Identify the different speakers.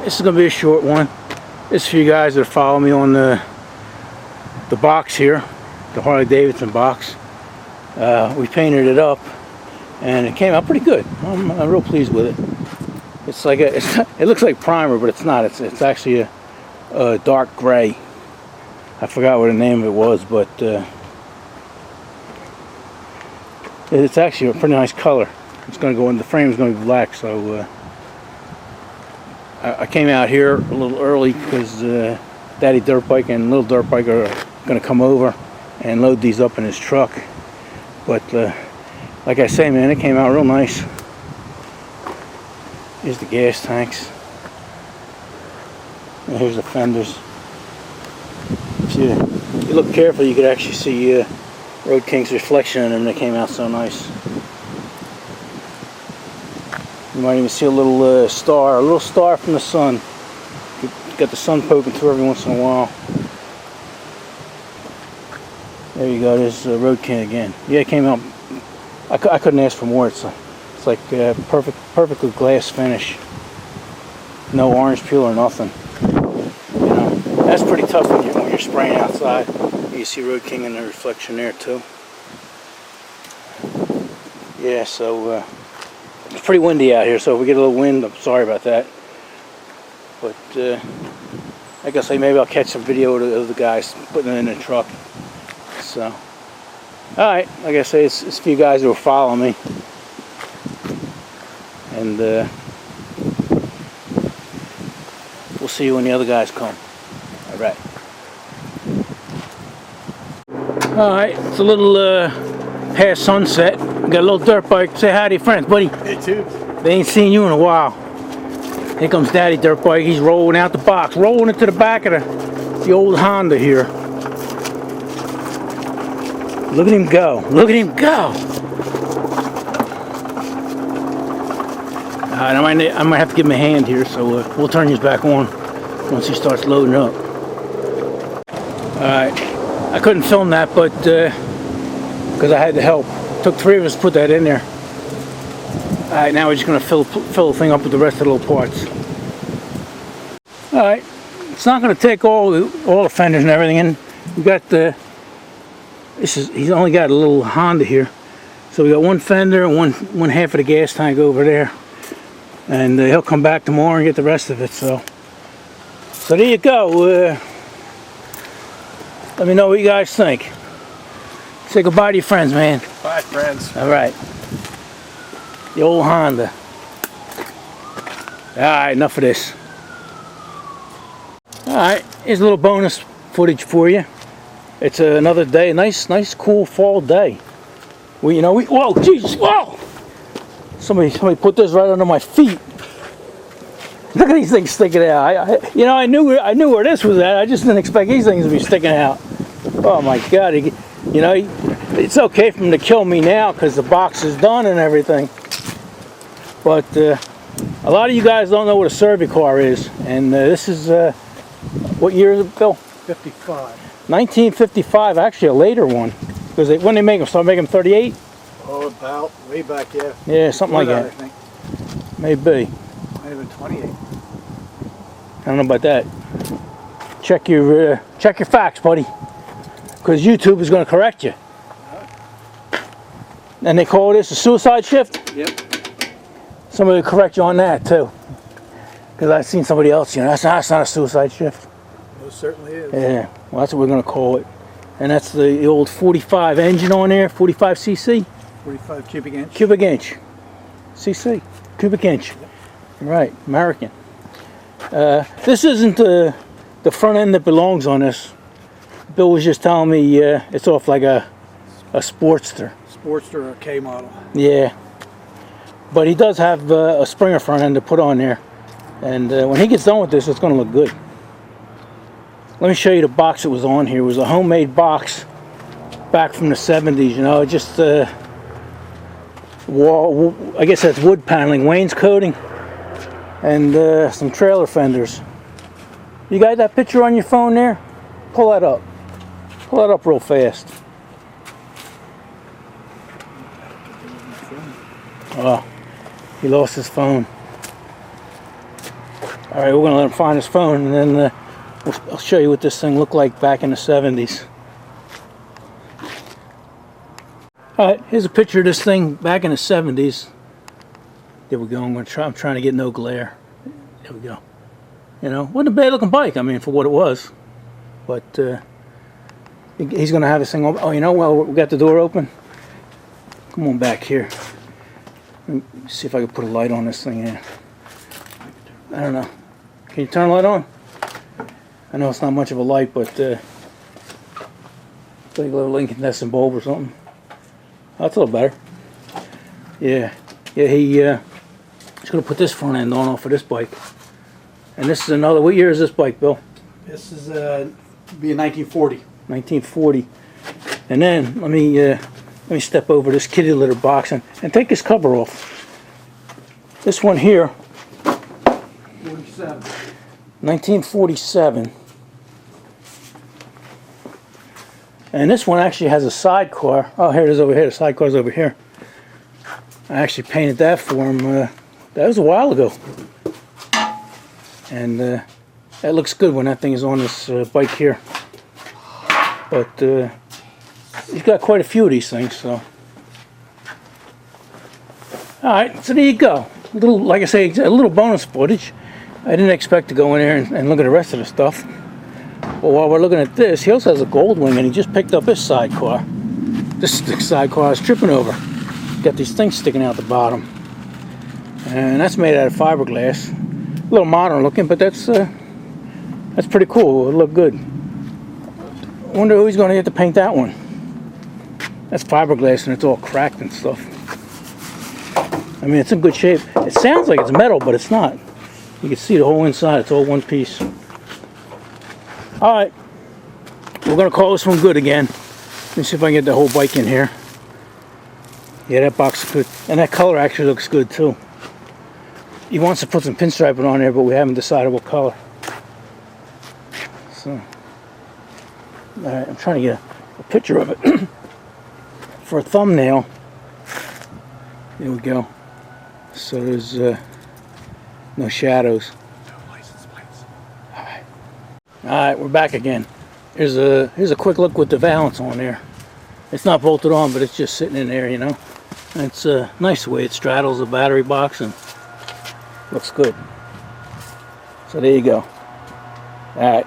Speaker 1: this is going to be a short one. This is for you guys that follow me on the box here, the Harley Davidson box. We painted it up, and it came out pretty good. I'm real pleased with it. It's like it looks like primer, but it's not. It's actually a dark gray. I forgot what the name of it was, but it's actually a pretty nice color. It's going to go in, the frame is going to be black, so I came out here a little early because Daddydirtbike and Little Dirtbike are going to come over and load these up in his truck. But like I say, man, it came out real nice. Here's the gas tanks. And here's the fenders. If you look carefully, you could actually see Road King's reflection in them. They came out so nice. You might even see a little star from the sun. You got the sun poking through every once in a while. There you go. There's Road King again. Yeah, it came out. I couldn't ask for more. It's like perfectly glass finish. No orange peel or nothing. You know, that's pretty tough when you're spraying outside. You see Road King in the reflection there too. Yeah, so it's pretty windy out here, so if we get a little wind, I'm sorry about that. But I guess maybe I'll catch some video of the guys putting it in the truck. So, alright, like I say, it's for you guys who will follow me. And we'll see you when the other guys come. Alright. Alright, it's a little past sunset. We got a little dirt bike. Say hi to your friends, buddy.
Speaker 2: Hey, too.
Speaker 1: They ain't seen you in a while. Here comes Daddydirtbike. He's rolling out the box, rolling into the back of the old Honda here. Look at him go. Look at him go. Alright, I might have to give him a hand here, so we'll turn his back on once he starts loading up. Alright, I couldn't film that, but because I had to help. Took 3 of us to put that in there. Alright, now we're just going to fill the thing up with the rest of the little parts. Alright, it's not going to take all the fenders and everything in. We got he's only got a little Honda here. So we got one fender and one half of the gas tank over there. And he'll come back tomorrow and get the rest of it. So there you go. Let me know what you guys think. Say goodbye to your friends, man.
Speaker 2: Bye, friends.
Speaker 1: Alright. The old Honda. Alright, enough of this. Alright, here's a little bonus footage for you. It's another day, nice cool fall day. Whoa, Jesus, whoa! Somebody put this right under my feet. Look at these things sticking out. I knew where this was at. I just didn't expect these things to be sticking out. Oh my God! It's okay for him to kill me now because the box is done and everything. But a lot of you guys don't know what a Servi-car is, and this is what year is it, Bill?
Speaker 2: 55.
Speaker 1: 1955. Actually, a later one, because when they make them, start making them 38.
Speaker 2: Oh, about way back, yeah.
Speaker 1: Yeah, something like that.
Speaker 2: I think.
Speaker 1: Maybe.
Speaker 2: Might have been 28.
Speaker 1: I don't know about that. Check your facts, buddy, because YouTube is going to correct you. And they call this a suicide shift.
Speaker 2: Yep.
Speaker 1: Somebody will correct you on that too, because I've seen somebody else. That's not a suicide shift.
Speaker 2: Most certainly is.
Speaker 1: Yeah. Well, that's what we're going to call it. And that's the old 45 engine on there, 45 cc.
Speaker 2: 45 cubic inch.
Speaker 1: Cubic inch. cc. Cubic inch. Yep. Right. American. This isn't the front end that belongs on this. Bill was just telling me it's off like a Sportster.
Speaker 2: Sportster or a K model.
Speaker 1: Yeah. But he does have a Springer front end to put on there. And when he gets done with this, it's going to look good. Let me show you the box it was on here. It was a homemade box back from the 70s, just wall, I guess that's wood paneling, wainscoting, and some trailer fenders. You got that picture on your phone there? Pull that up. Pull that up real fast. Oh, he lost his phone. All right, we're gonna let him find his phone, and then I'll show you what this thing looked like back in the 70s. All right, here's a picture of this thing back in the 70s. There we go. I'm trying to get no glare. There we go. You know, wasn't a bad looking bike. I mean, for what it was. But he's gonna have this thing open. Oh, you know, well, we got the door open. Come on back here. Let me see if I can put a light on this thing here. I don't know. Can you turn the light on? I know it's not much of a light, but like a little incandescent bulb or something. That's a little better. Yeah, he's gonna put this front end on off of this bike. And this is another. What year is this bike, Bill?
Speaker 2: This is be a 1940.
Speaker 1: 1940. And then let me step over this kitty litter box and take this cover off. This one here.
Speaker 2: 47.
Speaker 1: 1947. And this one actually has a sidecar. Oh, here it is over here. The sidecar's over here. I actually painted that for him. That was a while ago. And that looks good when that thing is on this bike here. But he's got quite a few of these things, so. Alright, so there you go. A little, like I say, a little bonus footage. I didn't expect to go in there and look at the rest of the stuff. But while we're looking at this, he also has a gold wing, and he just picked up his sidecar. This is the sidecar I was tripping over. Got these things sticking out the bottom. And that's made out of fiberglass. A little modern looking, but that's pretty cool. It'll look good. I wonder who he's going to get to paint that one. That's fiberglass and it's all cracked and stuff. I mean, it's in good shape. It sounds like it's metal, but it's not. You can see the whole inside. It's all one piece. Alright. We're going to call this one good again. Let me see if I can get the whole bike in here. Yeah, that box is good. And that color actually looks good too. He wants to put some pinstriping on there, but we haven't decided what color. So, alright, I'm trying to get a picture of it for a thumbnail. There we go. So there's no shadows.
Speaker 2: No license plates.
Speaker 1: Alright, we're back again. Here's a quick look with the valance on there. It's not bolted on, but it's just sitting in there, you know. And it's nice the way it straddles the battery box and looks good. So there you go. Alright.